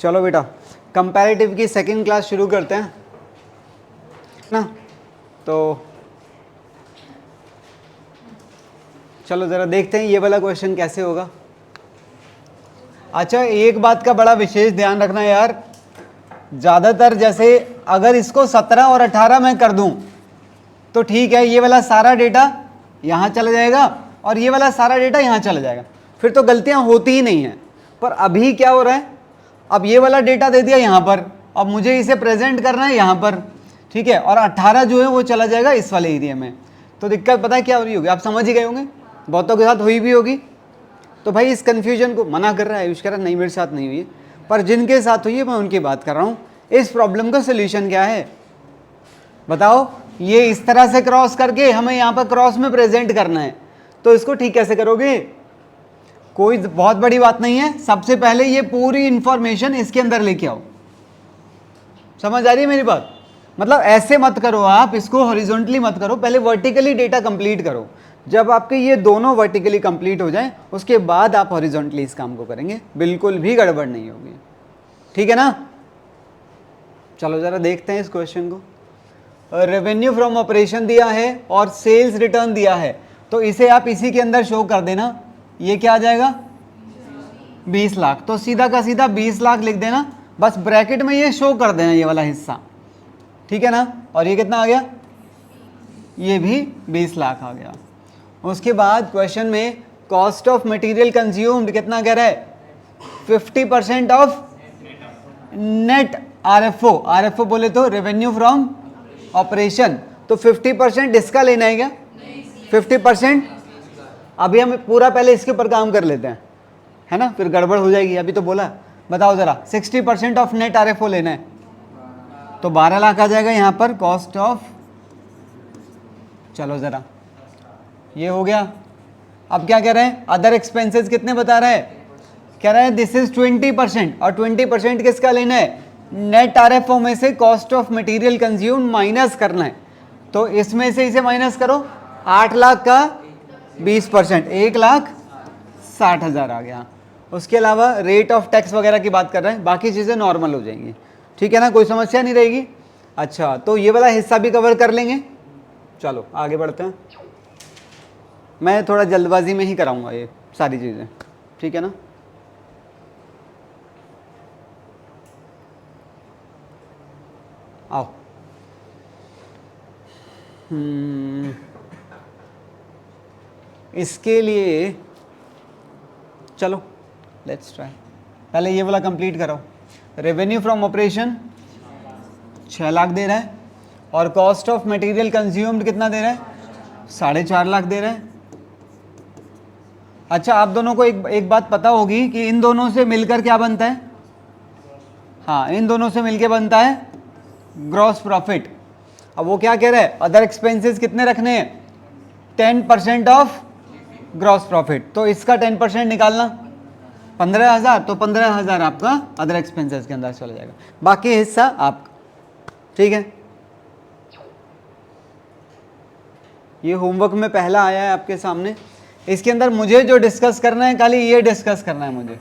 चलो बेटा कंपैरेटिव की सेकंड क्लास शुरू करते हैं ना। तो चलो ज़रा देखते हैं ये वाला क्वेश्चन कैसे होगा। अच्छा, एक बात का बड़ा विशेष ध्यान रखना यार, ज़्यादातर जैसे अगर इसको 17 और 18 में कर दूं तो ठीक है, ये वाला सारा डेटा यहाँ चला जाएगा और ये वाला सारा डेटा यहाँ चला जाएगा, फिर तो गलतियाँ होती ही नहीं हैं। पर अभी क्या हो रहा है, अब ये वाला डेटा दे दिया यहाँ पर, अब मुझे इसे प्रेजेंट करना है यहाँ पर, ठीक है, और 18 जो है वो चला जाएगा इस वाले एरिया में। तो दिक्कत पता है क्या हो रही होगी, आप समझ ही गए होंगे, बहुतों के साथ हुई भी होगी। तो भाई इस कन्फ्यूजन को मना कर रहा है आयुष, कह रहा नहीं मेरे साथ नहीं हुई है, पर जिनके साथ हुई है मैं उनकी बात कर रहा हूँ। इस प्रॉब्लम का सोल्यूशन क्या है बताओ। ये इस तरह से क्रॉस करके हमें यहाँ पर क्रॉस में प्रेजेंट करना है, तो इसको ठीक कैसे करोगे, कोई बहुत बड़ी बात नहीं है। सबसे पहले ये पूरी इंफॉर्मेशन इसके अंदर लेके आओ। समझ आ रही है मेरी बात, मतलब ऐसे मत करो आप, इसको हॉरिजॉन्टली मत करो, पहले वर्टिकली डेटा कंप्लीट करो। जब आपके ये दोनों वर्टिकली कंप्लीट हो जाएं उसके बाद आप हॉरिजॉन्टली इस काम को करेंगे, बिल्कुल भी गड़बड़ नहीं होगी, ठीक है ना। चलो जरा देखते हैं इस क्वेश्चन को। रेवेन्यू फ्रॉम ऑपरेशन दिया है और सेल्स रिटर्न दिया है, तो इसे आप इसी के अंदर शो कर देना। ये क्या आ जाएगा 20 लाख, तो सीधा का सीधा 20 लाख लिख देना, बस ब्रैकेट में ये शो कर देना ये वाला हिस्सा, ठीक है ना। और ये कितना आ गया, ये भी 20 लाख आ गया। उसके बाद क्वेश्चन में कॉस्ट ऑफ मटेरियल कंज्यूम्ड कितना कह रहा है 50% ऑफ नेट आरएफओ, आरएफओ बोले तो रेवेन्यू फ्रॉम ऑपरेशन, तो 50% इसका लेना है क्या 50%। अभी हम पूरा पहले इसके ऊपर काम कर लेते हैं, है ना, फिर गड़बड़ हो जाएगी। अभी तो बोला, बताओ जरा 60% ऑफ नेट आरएफओ लेना है, तो 12 लाख आ जाएगा यहाँ पर कॉस्ट ऑफ। चलो ज़रा ये हो गया। अब क्या कह रहे हैं, अदर एक्सपेंसेस कितने बता रहे हैं, कह रहे हैं दिस इज 20%, और 20% किसका लेना है नेट आरएफओ में से cost of material consume minus करना है। तो इसमें से इसे माइनस करो, 8 लाख का 20% 1,60,000 आ गया। उसके अलावा रेट ऑफ टैक्स वगैरह की बात कर रहे हैं, बाकी चीज़ें नॉर्मल हो जाएंगी, ठीक है ना, कोई समस्या नहीं रहेगी। अच्छा, तो ये वाला हिस्सा भी कवर कर लेंगे। चलो आगे बढ़ते हैं, मैं थोड़ा जल्दबाजी में ही कराऊंगा ये सारी चीज़ें, ठीक है ना। आओ इसके लिए चलो लेट्स ट्राई, पहले ये वाला कंप्लीट करो। रेवेन्यू फ्रॉम ऑपरेशन 6 लाख दे रहा है और कॉस्ट ऑफ मटेरियल कंज्यूम्ड कितना दे रहा है 4.5 लाख दे रहा है। अच्छा, आप दोनों को एक बात पता होगी कि इन दोनों से मिलकर क्या बनता है, हाँ इन दोनों से मिलकर बनता है ग्रॉस प्रॉफिट। अब वो क्या कह रहा है, अदर एक्सपेंसेस कितने रखने हैं 10% ऑफ ग्रॉस प्रॉफिट, तो इसका 10% निकालना 15,000, तो 15,000 आपका अदर एक्सपेंसेस के अंदर चला जाएगा, बाकी हिस्सा आपका, ठीक है। ये होमवर्क में पहला आया है आपके सामने, इसके अंदर मुझे जो डिस्कस करना है खाली ये डिस्कस करना है मुझे।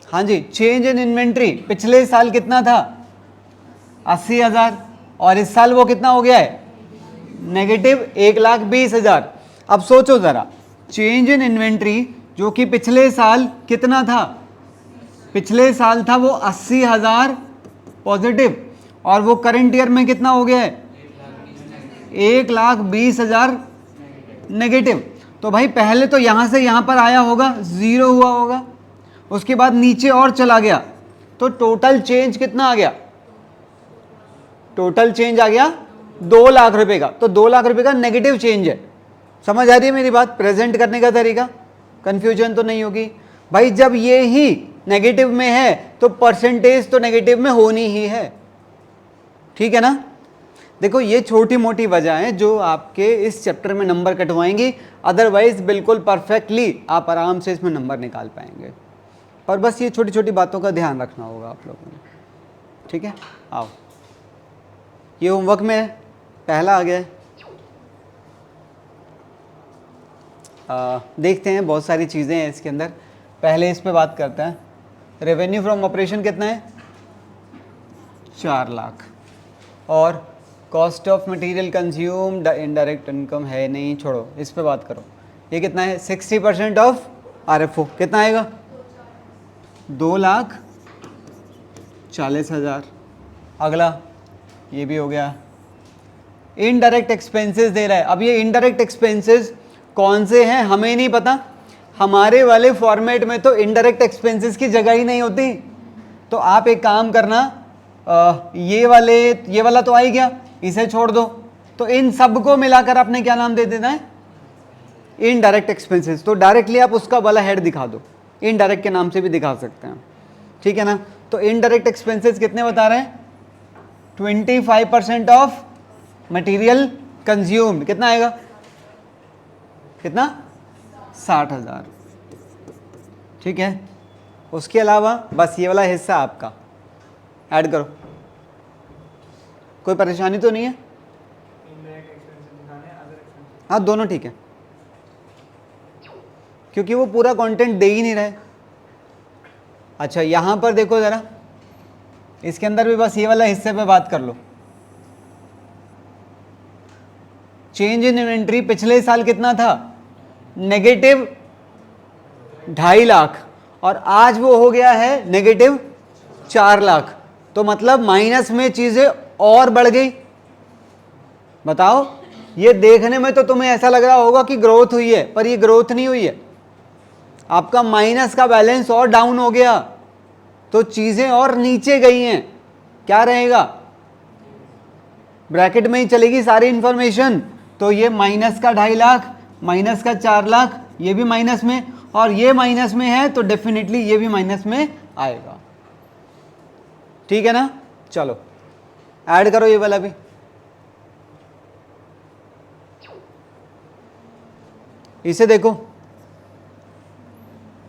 हाँ जी, चेंज इन इन्वेंट्री पिछले साल कितना था 80,000 और इस साल वो कितना हो गया है नेगेटिव 1,20,000। अब सोचो जरा, चेंज इन इन्वेंट्री जो कि पिछले साल कितना था, पिछले साल था वो 80,000 पॉजिटिव, और वो करंट ईयर में कितना हो गया है 1,20,000 नेगेटिव। तो भाई पहले तो यहां से यहां पर आया होगा, जीरो हुआ होगा, उसके बाद नीचे और चला गया, तो टोटल चेंज कितना आ गया, टोटल चेंज आ गया 2 लाख रुपए का। तो 2 लाख रुपए का नेगेटिव चेंज है। समझ आ रही है मेरी बात, प्रेजेंट करने का तरीका, कंफ्यूजन तो नहीं होगी भाई। जब ये ही नेगेटिव में है तो परसेंटेज तो नेगेटिव में होनी ही है, ठीक है ना। देखो ये छोटी मोटी वजह है जो आपके इस चैप्टर में नंबर कटवाएंगी, अदरवाइज बिल्कुल परफेक्टली आप आराम से इसमें नंबर निकाल पाएंगे। पर बस ये छोटी छोटी बातों का ध्यान रखना होगा आप लोगों ने, ठीक है। आओ, ये होमवर्क में पहला आ गया है, देखते हैं, बहुत सारी चीज़ें हैं इसके अंदर। पहले इस पे बात करते हैं। रेवेन्यू फ्रॉम ऑपरेशन कितना है? 4 लाख। और cost of material consumed, indirect income है नहीं, छोड़ो, इस पे बात करो। ये कितना है? 60% ऑफ RFO कितना आएगा? 2,40,000। अगला ये भी हो गया। इनडायरेक्ट एक्सपेंसेस दे रहा है। अब ये इनडायरेक्ट एक्सपेंसेस कौन से हैं हमें नहीं पता। हमारे वाले फॉर्मेट में तो इनडायरेक्ट एक्सपेंसेस की जगह ही नहीं होती। तो आप एक काम करना, ये वाला तो आ ही गया, इसे छोड़ दो। तो इन सब को मिलाकर आपने क्या नाम दे देना है? Indirect expenses. तो डायरेक्टली आप उसका वाला हेड दिखा दो, इनडायरेक्ट के नाम से भी दिखा सकते हैं, ठीक है ना। तो इनडायरेक्ट एक्सपेंसेस कितने बता रहे हैं? 25% ऑफ मटेरियल कंज्यूम्ड। कितना आएगा? कितना? 60,000, ठीक है। उसके अलावा बस ये वाला हिस्सा आपका ऐड करो। कोई परेशानी तो नहीं है? हाँ दोनों ठीक है, क्योंकि वो पूरा कंटेंट दे ही नहीं रहे। अच्छा यहां पर देखो जरा, इसके अंदर भी बस ये वाला हिस्से पे बात कर लो। चेंज इन इन्वेंट्री पिछले साल कितना था? नेगेटिव 2.5 लाख, और आज वो हो गया है नेगेटिव 4 लाख। तो मतलब माइनस में चीजें और बढ़ गई। बताओ, ये देखने में तो तुम्हें ऐसा लग रहा होगा कि ग्रोथ हुई है, पर ये ग्रोथ नहीं हुई है। आपका माइनस का बैलेंस और डाउन हो गया, तो चीजें और नीचे गई हैं। क्या रहेगा? ब्रैकेट में ही चलेगी सारी इंफॉर्मेशन। तो ये माइनस का 2.5 लाख, माइनस का 4 लाख, ये भी माइनस में, और ये माइनस में है तो डेफिनेटली ये भी माइनस में आएगा, ठीक है ना। चलो ऐड करो ये वाला भी। इसे देखो,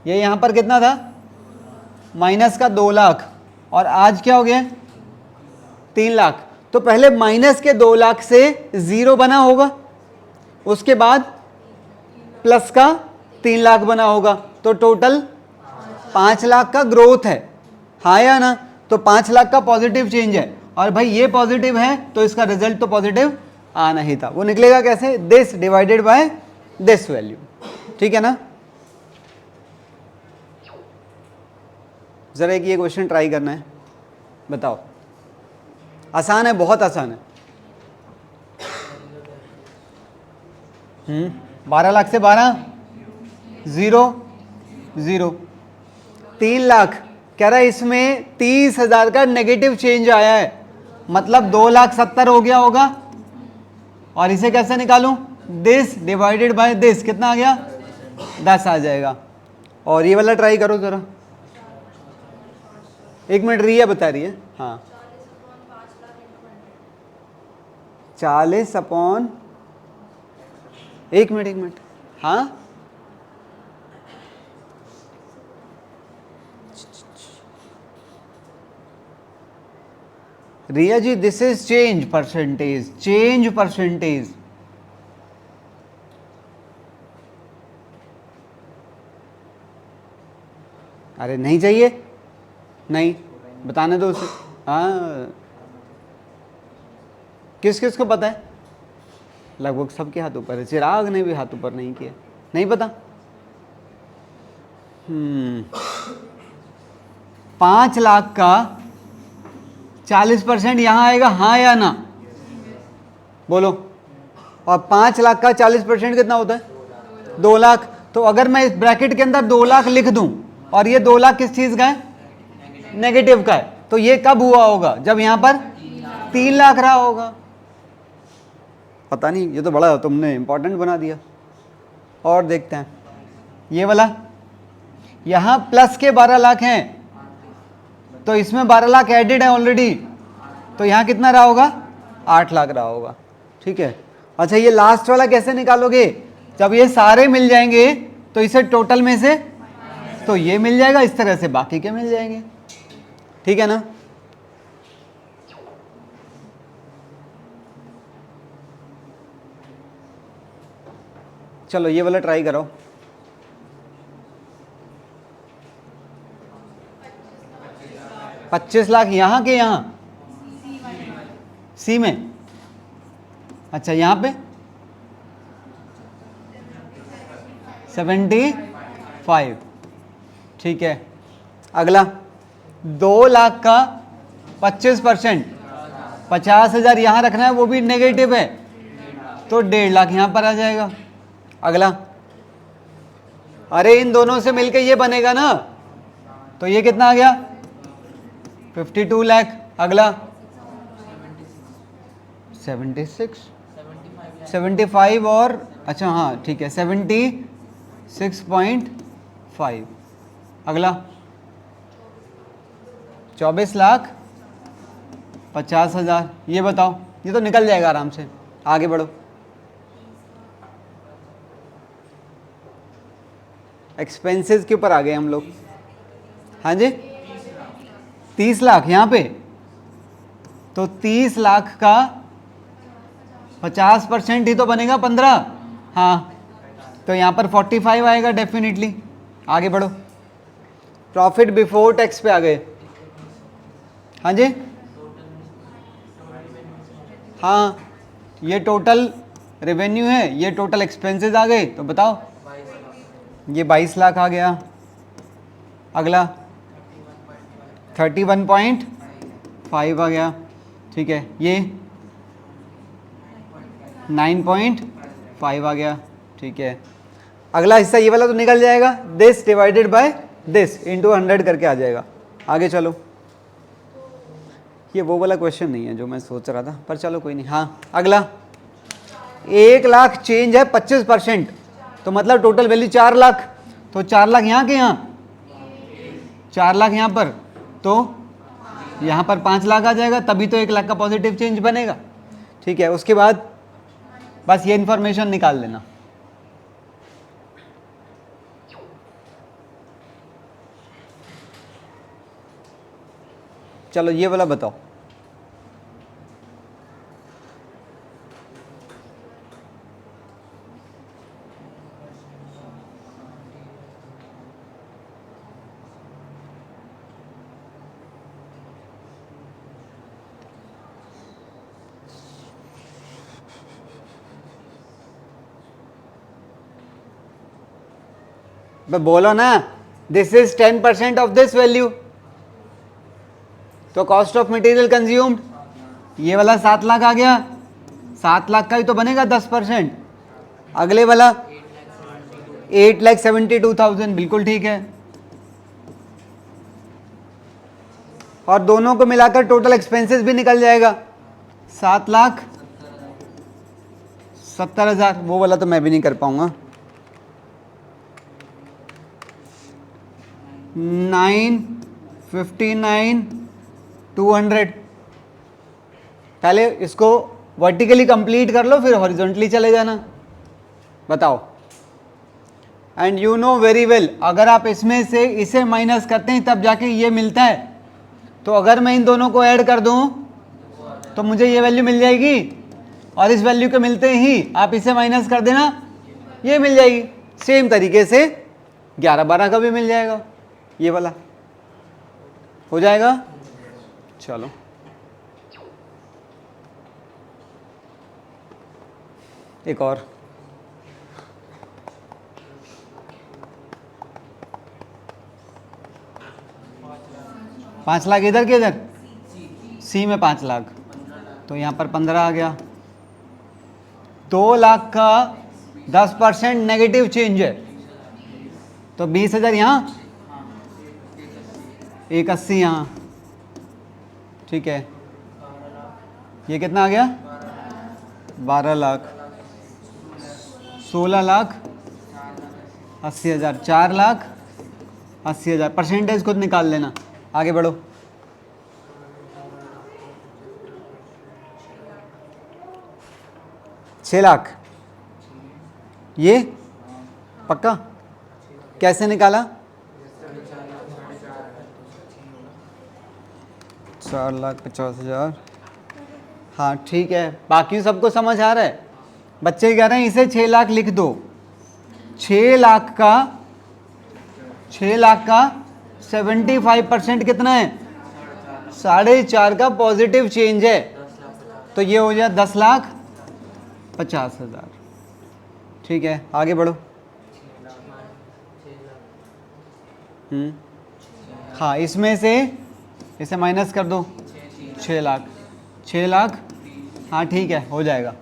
ये यहां पर कितना था? माइनस का 2 लाख, और आज क्या हो गया? 3 लाख। तो पहले माइनस के 2 लाख से जीरो बना होगा, उसके बाद प्लस का 3 लाख बना होगा, तो टोटल 5 लाख का ग्रोथ है, हाँ या ना। तो 5 लाख का पॉजिटिव चेंज है, और भाई ये पॉजिटिव है तो इसका रिजल्ट तो पॉजिटिव आना ही था। वो निकलेगा कैसे? This divided by this value, ठीक है ना। जरा एक ये क्वेश्चन ट्राई करना है, बताओ। आसान है, बहुत आसान है। 12 लाख से 12 0 0, 3 लाख कह रहा है इसमें 30,000 का नेगेटिव चेंज आया है, मतलब 2,70,000 हो गया होगा। और इसे कैसे निकालूं? दिस डिवाइडेड बाय दिस, कितना आ गया? 10 आ जाएगा। और ये वाला ट्राई करो जरा। 1 मिनट, रिया बता रही है। हाँ 40 अपॉन, 1 मिनट 1 मिनट, हाँ Riya ji, this is change percentage, change percentage. अरे नहीं चाहिए, नहीं बताने दो उसे। हाँ किस किस को पता है? लगभग सबके हाथ ऊपर है। चिराग ने भी हाथ ऊपर नहीं किया, नहीं पता। 5 लाख का 40% यहां आएगा, हाँ या ना? बोलो। और 5 लाख का 40% कितना होता है? 2 लाख। तो अगर मैं इस ब्रैकेट के अंदर 2 लाख लिख दूं, और ये 2 लाख किस चीज का है? नेगेटिव का है, तो ये कब हुआ होगा? जब यहां पर 3 लाख रहा होगा। पता नहीं, ये तो बड़ा तुमने इंपॉर्टेंट बना दिया। और देखते हैं ये वाला, यहां प्लस के 12 लाख हैं, तो इसमें 12 लाख एडेड है ऑलरेडी, तो यहां कितना रहा होगा? 8 लाख रहा होगा, ठीक है। अच्छा ये लास्ट वाला कैसे निकालोगे? जब ये सारे मिल जाएंगे तो इसे टोटल में से तो ये मिल जाएगा, इस तरह से बाकी के मिल जाएंगे, ठीक है ना। चलो ये वाला ट्राई करो। 25 लाख यहाँ के यहाँ सी में, अच्छा यहाँ पे 75, ठीक है। अगला 2 लाख का 25%, 50,000 यहाँ रखना है, वो भी नेगेटिव है, तो 1.5 लाख यहाँ पर आ जाएगा। अगला, अरे इन दोनों से मिलके ये बनेगा ना, तो ये कितना आ गया 52 लाख। अगला 76, 75 और अच्छा हाँ ठीक है 76.5। अगला 24,50,000, ये बताओ, ये तो निकल जाएगा आराम से, आगे बढ़ो। एक्सपेंसेस के ऊपर आ गए हम लोग, हाँ जी 30 लाख यहाँ पे, तो 30 लाख का 50% ही तो बनेगा 15, हाँ तो यहाँ पर 45 आएगा डेफिनेटली। आगे बढ़ो, प्रॉफिट बिफोर टैक्स पे आ गए, हाँ जी हाँ, ये टोटल रेवेन्यू है, ये टोटल एक्सपेंसेस आ गए, तो बताओ ये 22 लाख आ गया। अगला 31.5 आ गया, ठीक है, ये 9.5 आ गया, ठीक है। अगला हिस्सा ये वाला तो निकल जाएगा, this divided by this into 100 करके आ जाएगा। आगे चलो, ये वो वाला क्वेश्चन नहीं है जो मैं सोच रहा था, पर चलो कोई नहीं। हाँ अगला 1 लाख चेंज है 25%, तो मतलब टोटल वैल्यू 4 लाख, तो 4 लाख यहाँ के यहाँ, 4 लाख यहाँ पर, तो यहाँ पर 5 लाख आ जाएगा, तभी तो 1 लाख का पॉजिटिव चेंज बनेगा, ठीक है। उसके बाद बस ये इंफॉर्मेशन निकाल लेना। चलो ये वाला बताओ, बोलो ना, this is 10% of this value, तो कॉस्ट ऑफ मटेरियल कंज्यूम्ड ये वाला 7 लाख आ गया, 7 लाख का ही तो बनेगा 10%। अगले वाला 8,72,000, बिल्कुल ठीक है। और दोनों को मिलाकर टोटल एक्सपेंसेस भी निकल जाएगा 7,70,000, वो वाला तो मैं भी नहीं कर पाऊंगा। 959,200, पहले इसको वर्टिकली कंप्लीट कर लो, फिर हॉरिजॉन्टली चले जाना। बताओ, and you know very well, अगर आप इसमें से इसे माइनस करते हैं तब जाके ये मिलता है, तो अगर मैं इन दोनों को ऐड कर दूं तो मुझे ये वैल्यू मिल जाएगी, और इस वैल्यू के मिलते ही आप इसे माइनस कर देना, ये मिल जाएगी। सेम तरीके से 11-12 का भी मिल जाएगा, ये वाला हो जाएगा। चलो एक और, पाँच लाख इधर के इधर सी में 5 लाख, तो यहाँ पर 15 आ गया। 2 लाख का 10% नेगेटिव चेंज है, तो 20,000 यहाँ, 180 यहाँ, ठीक है। ये कितना आ गया 12 लाख, 16 लाख 80,000, 4 लाख 80,000, परसेंटेज खुद निकाल लेना। आगे बढ़ो, छः लाख, ये पक्का कैसे निकाला? 4,50,000, हाँ ठीक है, बाकी सबको समझ आ रहा है। बच्चे कह रहे हैं इसे 6 लाख लिख दो। 6 लाख का 75% कितना है 4.5 का पॉजिटिव चेंज है, तो ये हो जाए 10,50,000। ठीक है, आगे बढ़ो। हाँ, इसमें से इसे माइनस कर दो, 6 लाख। 6 लाख, हाँ ठीक है, हो जाएगा।